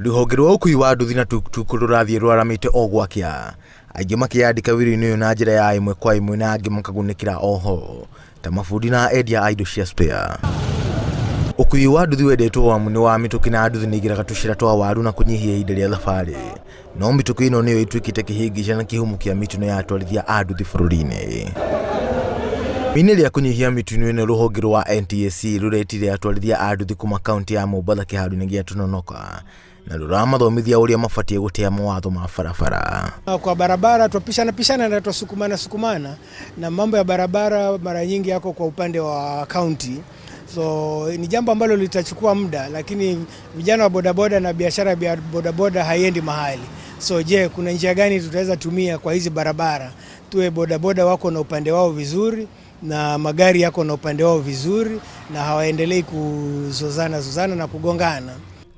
Rũhonge rwa ũkui wa nduthi na tukutuku rũrathiĩ rwaramĩte o gwakĩa. Aingĩ makĩyandĩka wĩra-inĩ ũyũ na njĩra ya ĩmwe kwa ĩmwe na angĩ makagunĩkĩra oho ta mabundi na endia a indo cia spare. Ũkui wa nduthi wendetwo amu nĩ wa mĩtũkĩ na nduthi nĩ igĩraga tũcĩra twa waru na kũnyihia ihinda rĩa thabarĩ. No mĩtũkĩ ĩno nĩyo ĩtuĩkĩte kĩhĩngĩca na kĩhumo kĩa mĩtino ya atwarithia a nduthi bũrũri-inĩ. Mĩini rĩa kũnyihia mĩtino ĩno rũhonge rwa NTSA rũretire atwarithia a nduthi kuma kaunti ya Mombasa kĩharo-inĩ gĩa Tononoka na rũramathomithia ũrĩa mabatiĩ gũtĩa mawatho ma barabara. Kwa barabara tupishana na tusukumana na mambo ya barabara mara nyingi yako kwa upande wa county. So ni jambo ambalo litachukua muda, lakini vijana wa bodaboda na biashara ya bodaboda haiendi mahali. So je, kuna njia gani tutaweza tumia kwa hizi barabara? Tuwe bodaboda wako na upande wao vizuri na magari yako na upande wao vizuri na hawaendelei kuzozana na kugongana.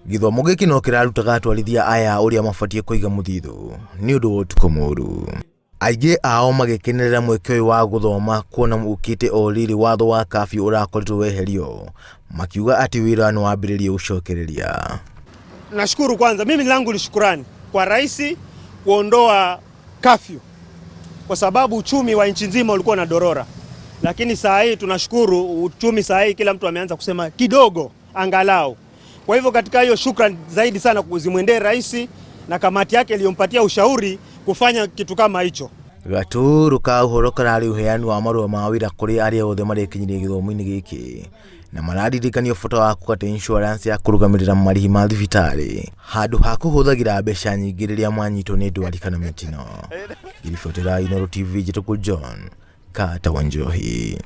Gĩthomo gĩkĩ no kĩrarutaga atwarithia aya ũrĩa mabatiĩ kũiga mũthithũ nĩ ũndũ wa ũtukũ mũũru. Aingĩ ao magĩkenerera mweke ũyũ wa gũthoma kuona ũkĩte o rĩrĩ watho wa kabiũ ũrakoretwo weherio, makiuga atĩ wĩra nĩ wambĩrĩrie gũcokereria. Nashukuru kwanza, mimi langu ni shukrani kwa rais kuondoa kafiu kwa sababu uchumi wa nchi nzima ulikuwa unadorora, lakini saa hii tunashukuru uchumi saa hii kila mtu ameanza kusema kidogo angalau. Kwa hivyo katika hiyo shukrani zaidi sana kuzimwendee rais na kamati yake iliyompatia ushauri kufanya kitu kama hicho. Gatũrũ ka ũhoro kararĩ ũheani wa marũa ma wĩra kũrĩ arĩa othe marekinyirie gĩthomo-inĩ gĩkĩ na mararirikania bata wa kũgata insurance ya kũrũgamĩrĩra marĩhi ma thibitarĩ handũ ha kũhũthagĩra mbeca nyingĩ rĩrĩa mwanyitwo nĩ ndwari kana mĩtino. Ngiribotera Inooro TV njĩtĩkũ John Kata Wanjohi.